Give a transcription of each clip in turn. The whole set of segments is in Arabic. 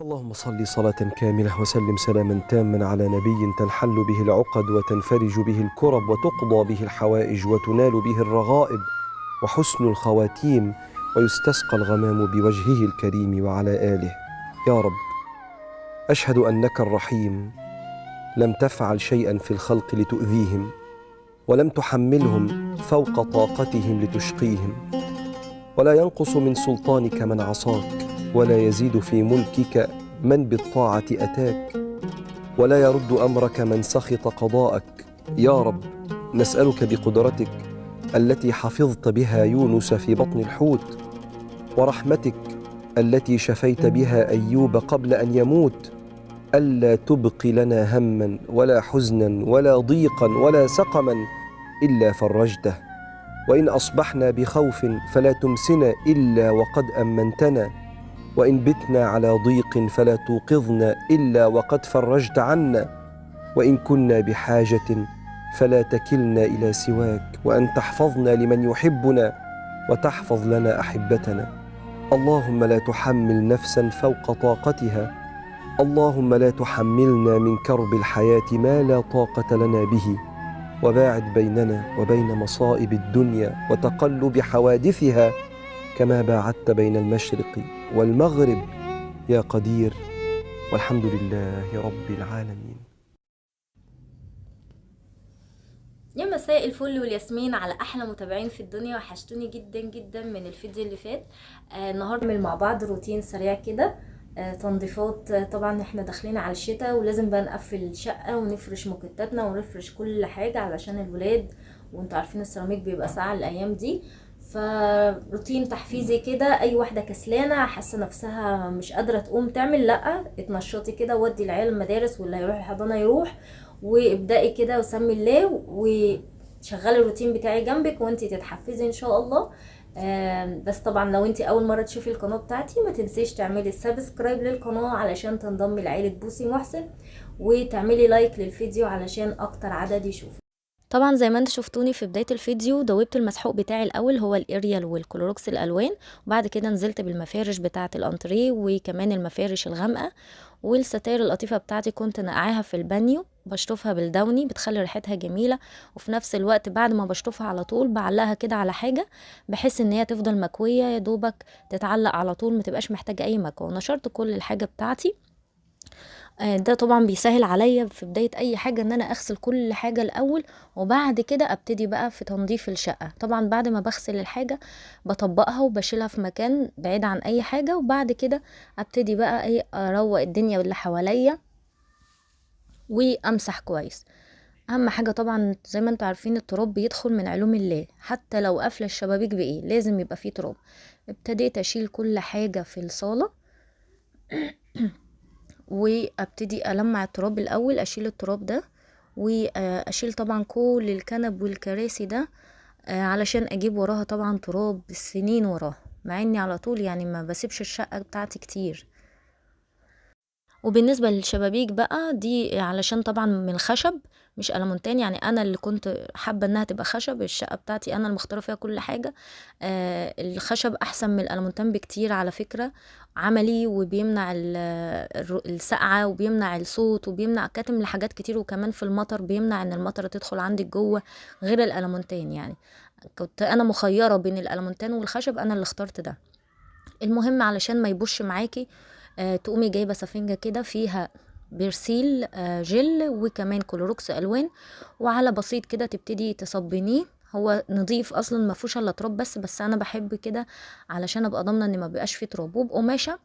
اللهم صل صلاة كاملة وسلم سلاما تاما على نبي تنحل به العقد وتنفرج به الكرب وتقضى به الحوائج وتنال به الرغائب وحسن الخواتيم ويستسقى الغمام بوجهه الكريم وعلى آله. يا رب، أشهد أنك الرحيم لم تفعل شيئا في الخلق لتؤذيهم، ولم تحملهم فوق طاقتهم لتشقيهم، ولا ينقص من سلطانك من عصاك، ولا يزيد في ملكك من بالطاعة أتاك، ولا يرد أمرك من سخط قضاءك. يا رب، نسألك بقدرتك التي حفظت بها يونس في بطن الحوت، ورحمتك التي شفيت بها أيوب قبل أن يموت، ألا تبق لنا هما ولا حزنا ولا ضيقا ولا سقما إلا فرجته، وإن أصبحنا بخوف فلا تمسنا إلا وقد أمنتنا، وإن بتنا على ضيق فلا توقظنا إلا وقد فرجت عنا، وإن كنا بحاجة فلا تكلنا إلى سواك، وأن تحفظنا لمن يحبنا وتحفظ لنا أحبتنا. اللهم لا تحمل نفسا فوق طاقتها، اللهم لا تحملنا من كرب الحياة ما لا طاقة لنا به، وباعد بيننا وبين مصائب الدنيا وتقلب حوادثها كما باعدت بين المشرق والمغرب يا قدير، والحمد لله رب العالمين. يا مساء الفل والياسمين على احلى متابعين في الدنيا. وحشتوني جدا جدا من الفيديو اللي فات. النهارده نعمل مع بعض روتين سريع كده. تنظيفات. طبعا احنا داخلين على الشتاء ولازم بقى نقفل الشقه ونفرش موكيتاتنا ونفرش كل حاجه علشان الولاد، وانتوا عارفين السيراميك بيبقى ساقع الايام دي. فروتين تحفيزي كده، اي واحده كسلانه حاسه نفسها مش قادره تقوم تعمل، لا اتنشطي كده ودي العيال المدارس، واللي هيروح الحضانه يروح، وابدأي كده وسمي الله وشغلي الروتين بتاعي جنبك وانتي تتحفزي ان شاء الله. بس طبعا لو انتي اول مرة تشوفي القناة بتاعتي ما تنسيش تعملي السبسكرايب للقناة علشان تنضمي لعيلة بوسي محسن، وتعملي لايك للفيديو علشان اكتر عدد يشوف. طبعا زي ما انتوا شفتوني في بدايه الفيديو دوبت المسحوق بتاعي الاول، هو الاريال والكلوروكس الالوان، وبعد كده نزلت بالمفارش بتاعه الانتريه وكمان المفارش الغامقه، والستاير اللطيفه بتاعتي كنت نقعاها في البانيو بشطفها بالدوني بتخلي ريحتها جميله، وفي نفس الوقت بعد ما بشطفها على طول بعلقها كده على حاجه بحيث ان هي تفضل مكويه يا دوبك تتعلق على طول، ما تبقاش محتاجه اي مكوى. ونشرت كل الحاجه بتاعتي. ده طبعا بيسهل عليا في بداية اي حاجة ان انا اغسل كل حاجة الاول، وبعد كده ابتدي بقى في تنظيف الشقة. طبعا بعد ما بغسل الحاجة بطبقها وبشيلها في مكان بعيد عن اي حاجة، وبعد كده ابتدي بقى ايه اروق الدنيا اللي حواليا وامسح كويس. اهم حاجة طبعا زي ما انتوا عارفين التراب بيدخل من علوم الله، حتى لو قافلة الشبابيك بايه لازم يبقى فيه تراب. ابتديت اشيل كل حاجة في الصالة وابتدي المع التراب الاول، اشيل التراب ده واشيل طبعا كل الكنب والكراسي ده، علشان اجيب وراها طبعا تراب السنين وراها، مع اني على طول يعني ما بسيبش الشقة بتاعتي كتير. وبالنسبة للشبابيك بقى دي علشان طبعا من الخشب مش ألمونتان، يعني أنا اللي كنت حابة إنها تبقى خشب، الشقة بتاعتي أنا المختارة فيها كل حاجة. الخشب أحسن من الألمونتان بكتير على فكرة، عملي وبيمنع السقعة وبيمنع الصوت وبيمنع كاتم لحاجات كتير، وكمان في المطر بيمنع إن المطر تدخل عندك جوه غير الألمونتان. يعني كنت أنا مخيرة بين الألمونتان والخشب، أنا اللي اخترت ده. المهم علشان ما يبوش معاكي تقومي جايبه سفنجه كده فيها بيرسيل جل وكمان كلوروكس الوان، وعلى بسيط كده تبتدي تصبنيه. هو نضيف اصلا ما فيهوش الا تراب بس انا بحب كده علشان ابقى ضامنه ان ما بيبقاش فيه تراب. وبقماشه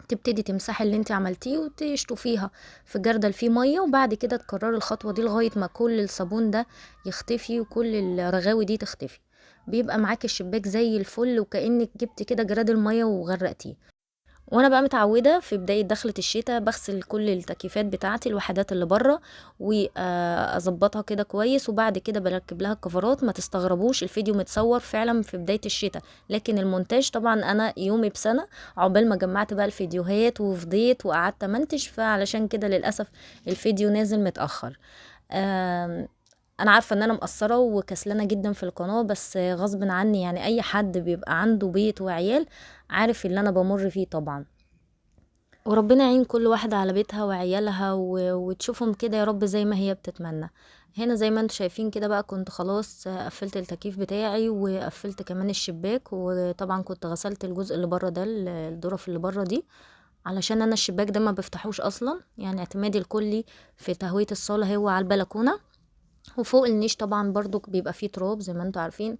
تبتدي تمسحي اللي انت عملتيه وتشطفيها في جردل فيه ميه، وبعد كده تكرري الخطوه دي لغايه ما كل الصابون ده يختفي وكل الرغاوي دي تختفي. بيبقى معاكي الشباك زي الفل وكأنك جبتي كده جراد الميه وغرقتيه. وانا بقى متعوده في بدايه دخلة الشتاء بغسل كل التكييفات بتاعتي الوحدات اللي بره واظبطها كده كويس، وبعد كده بركب لها الكفرات. ما تستغربوش الفيديو متصور فعلا في بدايه الشتاء، لكن المونتاج طبعا انا يومي بسنه عقبال ما جمعت بقى الفيديوهات وفضيت وقعدت منتج، فعلشان كده للاسف الفيديو نازل متاخر. انا عارفه ان انا مقصره وكسلانه جدا في القناه، بس غصب عني، يعني اي حد بيبقى عنده بيت وعيال عارف اللي انا بمر فيه طبعا. وربنا يعين كل واحدة على بيتها وعيالها وتشوفهم كده يا رب زي ما هي بتتمنى. هنا زي ما انتوا شايفين كده بقى كنت خلاص قفلت التكييف بتاعي وقفلت كمان الشباك، وطبعا كنت غسلت الجزء اللي بره ده، الظرف اللي بره دي، علشان انا الشباك ده ما بفتحوش اصلا، يعني اعتمادي الكلي في تهوية الصالة هو على البلكونة. وفوق النيش طبعا برضو بيبقى فيه تراب زي ما انتوا عارفين.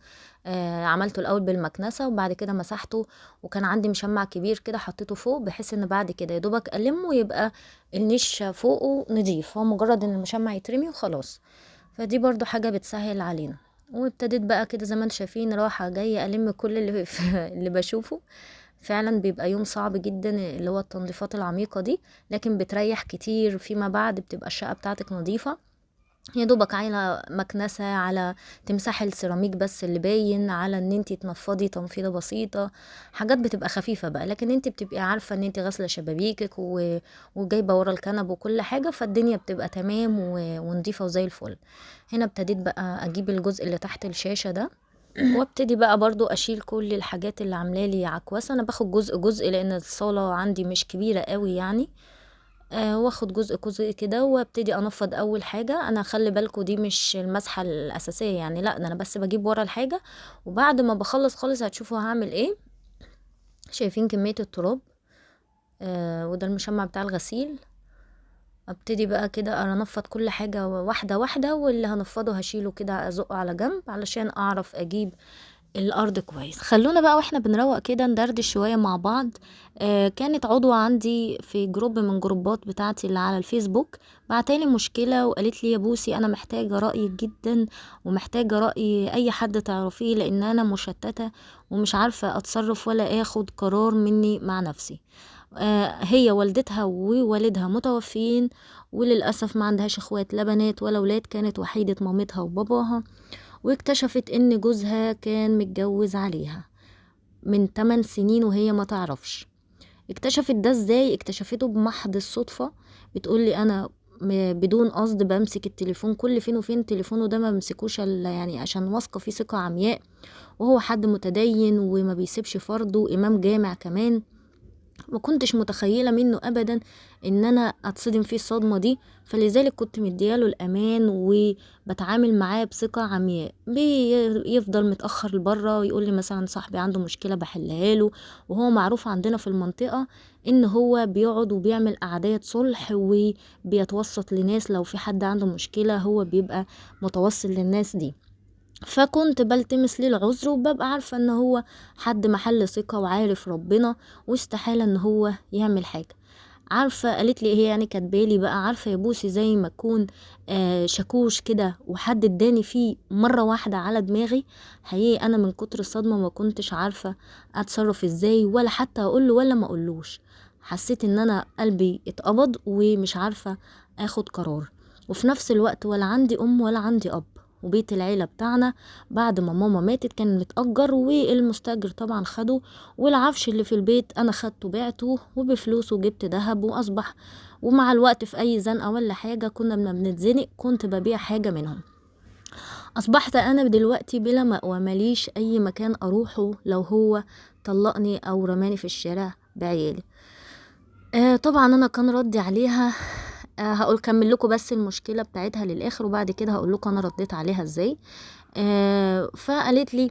عملته الاول بالمكنسة وبعد كده مسحته، وكان عندي مشمع كبير كده حطيته فوق، بحيث ان بعد كده يدوبك ألمه ويبقى النيش فوقه نضيف، هو مجرد ان المشمع يترمي وخلاص. فدي برضو حاجة بتسهل علينا. وابتديت بقى كده زي ما انتوا شايفين رايحة جاية ألم كل اللي اللي بشوفه. فعلا بيبقى يوم صعب جدا اللي هو التنظيفات العميقة دي، لكن بتريح كتير فيما بعد، بتبقى الشقة بتاعتك نظيفة. يا دوبك عايلة مكنسة على تمسحي السيراميك بس اللي باين، على ان انتي تنفضي تنفيضة بسيطة، حاجات بتبقى خفيفة بقى، لكن انتي بتبقي عارفة ان انتي غاسلة شبابيكك وجايبة ورا الكنب وكل حاجة، فالدنيا بتبقى تمام ونضيفة وزي الفل. هنا ابتديت بقى اجيب الجزء اللي تحت الشاشة ده، وابتدي بقى برضو اشيل كل الحاجات اللي عاملالي عكوسة. انا باخد جزء جزء لان الصالة عندي مش كبيرة قوي يعني. واخد جزء جزء كده وابتدي انفض اول حاجه. انا خلي بالكوا دي مش المسحه الاساسيه يعني، لا ده انا بس بجيب ورا الحاجه، وبعد ما بخلص خالص هتشوفوا هعمل ايه. شايفين كميه التراب؟ وده المشمع بتاع الغسيل. ابتدي بقى كده انفض كل حاجه واحده واحده، واللي هنفضه هشيله كده ازقه على جنب علشان اعرف اجيب الارض كويس. خلونا بقى واحنا بنروق كده ندردش شويه مع بعض. كانت عضوة عندي في جروب من جروبات بتاعتي اللي على الفيسبوك بعتالي مشكله وقالت لي يا بوسي انا محتاجه رايك جدا، ومحتاجه راي اي حد تعرفيه، لان انا مشتته ومش عارفه اتصرف ولا اخد قرار مني مع نفسي. هي والدتها ووالدها متوفيين، وللأسف ما عندهاش اخوات لا بنات ولا ولاد، كانت وحيدة مامتها وباباها. واكتشفت ان جوزها كان متجوز عليها من 8 سنين وهي ما تعرفش. اكتشفت ده ازاي؟ اكتشفته بمحض الصدفة. بتقولي انا بدون قصد بمسك التليفون كل فين وفين، تليفونه ده ما بمسكوش الا يعني عشان واثقة فيه ثقة عمياء، وهو حد متدين وما بيسيبش فرضه، امام جامع كمان. ما كنتش متخيلة منه ابدا ان انا اتصدم فيه الصدمة دي، فلذلك كنت مدياله الامان وبتعامل معاه بثقة عمياء. بيفضل متأخر لبره ويقول لي مثلا صاحبي عنده مشكلة بحلها له، وهو معروف عندنا في المنطقة ان هو بيقعد وبيعمل قعدات صلح وبيتوسط لناس، لو في حد عنده مشكلة هو بيبقى متوسط للناس دي. فكنت بلتمس ليه العذر وببقى عارفة ان هو حد محل ثقة وعارف ربنا، واستحالة ان هو يعمل حاجة. عارفة قالت لي هي يعني كاتبالي بقى، عارفة يا بوسي زي ما اكون شاكوش كده وحد اداني فيه مرة واحدة على دماغي. حقيقي انا من كتر الصدمة ما كنتش عارفة اتصرف ازاي، ولا حتى اقوله ولا ما اقولوش. حسيت ان انا قلبي اتقبض ومش عارفة اخد قرار، وفي نفس الوقت ولا عندي ام ولا عندي اب. وبيت العيلة بتاعنا بعد ما ماما ماتت كان متأجر، والمستأجر طبعا خده، والعفش اللي في البيت انا خدته بعته وبفلوسه جبت دهب، واصبح ومع الوقت في اي زنقة ولا حاجة كنا بنتزنق كنت ببيع حاجة منهم. اصبحت انا دلوقتي بلا مأوى، ماليش اي مكان اروحه لو هو طلقني او رماني في الشارع بعيالي. طبعا انا كان ردي عليها هقول كمل لكم بس المشكلة بتاعتها للآخر، وبعد كده هقول لكم انا رديت عليها ازاي. فقالت لي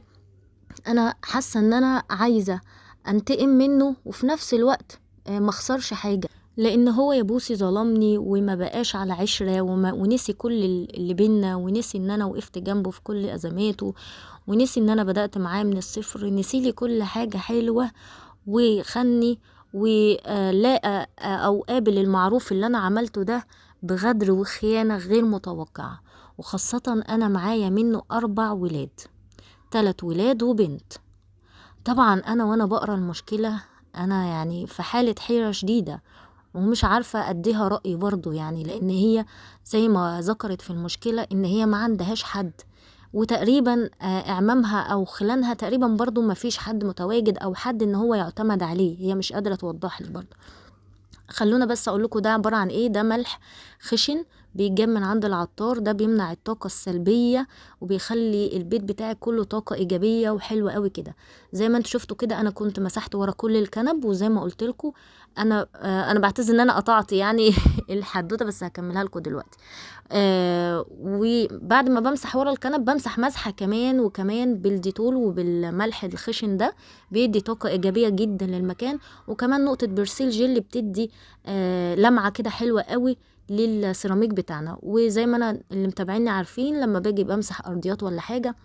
انا حاسة ان انا عايزة انتقم منه، وفي نفس الوقت ما اخسرش حاجة، لان هو يا بوسي ظلمني وما بقاش على عشرة ونسي كل اللي بينا، ونسي ان انا وقفت جنبه في كل ازماته، ونسي ان انا بدأت معاه من الصفر، نسي لي كل حاجة حلوة وخني ولا او قابل المعروف اللي انا عملته ده بغدر وخيانة غير متوقعة. وخاصة انا معايا منه 4 ولاد، 3 ولاد وبنت. طبعا انا وانا بقرا المشكلة انا يعني في حالة حيرة شديدة، ومش عارفة اديها رأي برضو يعني، لان هي زي ما ذكرت في المشكلة ان هي ما عندهاش حد، وتقريبا اعمامها او خلانها تقريبا برضو ما فيش حد متواجد او حد ان هو يعتمد عليه. هي مش قادرة توضح لي برضو. خلونا بس اقول لكم ده عبارة عن ايه. ده ملح خشن بيتجاب من عند العطار، ده بيمنع الطاقة السلبية وبيخلي البيت بتاعك كله طاقة إيجابية وحلوة قوي كده. زي ما انتوا شفتوا كده انا كنت مسحت ورا كل الكنب، وزي ما قلت لكم انا بعتذر ان انا قطعت يعني الحدوته، بس هكملها لكم دلوقتي. وبعد ما بمسح ورا الكنب بمسح مسحه كمان وكمان بالديتول وبالملح الخشن، ده بيدي طاقه ايجابيه جدا للمكان. وكمان نقطه برسيل جل بتدي لمعه كده حلوه قوي للسيراميك بتاعنا. وزي ما انا اللي متابعيني عارفين لما باجي بمسح ارضيات ولا حاجه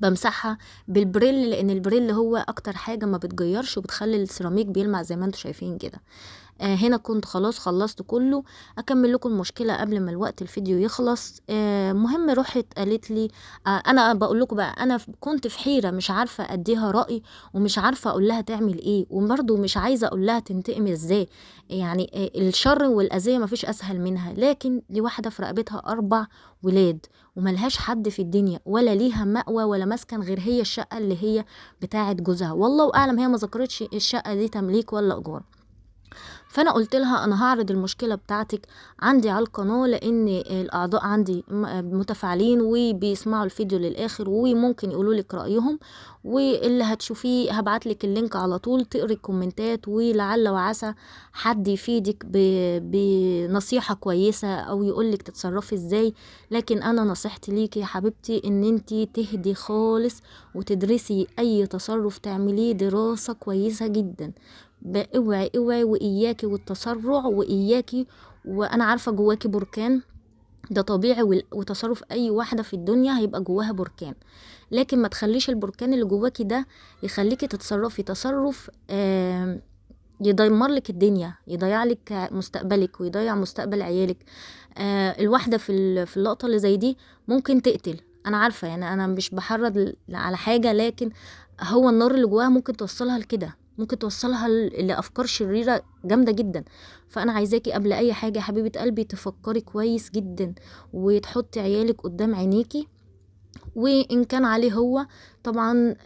بمسحها بالبريل، لان البريل هو اكتر حاجه ما بتجيرش وبتخلي السيراميك بيلمع زي ما انتوا شايفين كده. هنا كنت خلاص خلصت كله. اكمل لكم المشكله قبل ما الوقت الفيديو يخلص. مهم روحت قالت لي انا بقول لكم بقى، انا كنت في حيره مش عارفه اديها راي ومش عارفه اقول لها تعمل ايه، وبرده مش عايزه اقول لها تنتقم ازاي. يعني الشر والاذيه مفيش اسهل منها، لكن دي واحده في رقبتها 4 ولاد وملهاش حد في الدنيا ولا ليها مأوى ولا مسكن غير هي الشقه اللي هي بتاعه جوزها، والله اعلم هي ما ذكرتش الشقه دي تمليك ولا ايجار. فانا قلت لها انا هعرض المشكله بتاعتك عندي على القناه، لان الاعضاء عندي متفاعلين وبيسمعوا الفيديو للاخر وممكن يقولوا لك رايهم، واللي هتشوفيه هبعت لك اللينك على طول تقري الكومنتات، ولعل وعسى حد يفيدك بنصيحه كويسه او يقول لك تتصرفي ازاي. لكن انا نصيحتي ليكي يا حبيبتي ان انتي تهدي خالص وتدرسي اي تصرف تعمليه دراسه كويسه جدا. اوعي اوعي واياكي والتسرع واياكي. وانا عارفه جواكي بركان، ده طبيعي، وتصرف اي واحده في الدنيا هيبقى جواها بركان، لكن ما تخليش البركان اللي جواكي ده يخليكي تتصرفي تصرف يدمر لك الدنيا، يضيع لك مستقبلك ويضيع مستقبل عيالك. الواحده في اللقطه اللي زي دي ممكن تقتل. انا عارفه يعني انا مش بحرض على حاجه، لكن هو النار اللي جواها ممكن توصلها لكده، ممكن توصلها لأفكار شريرة جامدة جدا. فأنا عايزاكي قبل أي حاجة يا حبيبة قلبي تفكري كويس جدا وتحطي عيالك قدام عينيكي، وإن كان عليه هو طبعا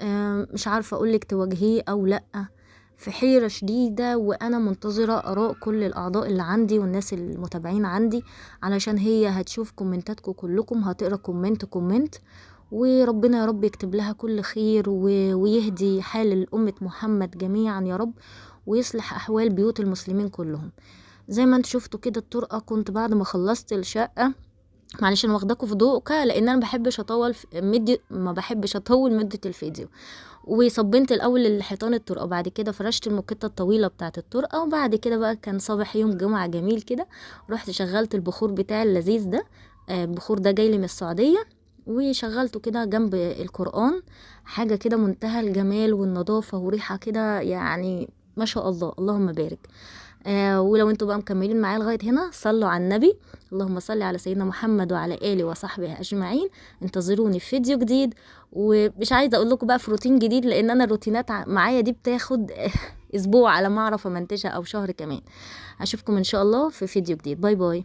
مش عارفة أقولك تواجهيه أو لأ، في حيرة شديدة. وأنا منتظرة آراء كل الأعضاء اللي عندي والناس المتابعين عندي، علشان هي هتشوف كومنتاتكم كلكم، هتقرأ كومنت وربنا يا رب يكتب لها كل خير ويهدي حال الأمة محمد جميعا يا رب، ويصلح أحوال بيوت المسلمين كلهم. زي ما انتوا شفتوا كده الطرقة، كنت بعد ما خلصت الشقة، معلش انا واخداكم في ضوء لان انا ما بحبش اطول مدة الفيديو. وصبنت الاول الحيطان الطرقه، وبعد كده فرشت الموكيته الطويله بتاعه الطرقه، وبعد كده بقى كان صباح يوم جمعه جميل كده، رحت شغلت البخور بتاعي اللذيذ ده. البخور ده جاي لي من السعوديه، وشغلته كده جنب القرآن، حاجة كده منتهى الجمال والنظافة وريحة كده يعني ما شاء الله اللهم بارك. ولو انتوا بقى مكملين معايا لغاية هنا صلوا على النبي، اللهم صل على سيدنا محمد وعلى آله وصحبه أجمعين. انتظروني في فيديو جديد، ومش عايزة اقول لكم بقى في روتين جديد، لان انا الروتينات معايا دي بتاخد اسبوع على ما اعرف امنتجها او شهر كمان. اشوفكم ان شاء الله في فيديو جديد. باي باي.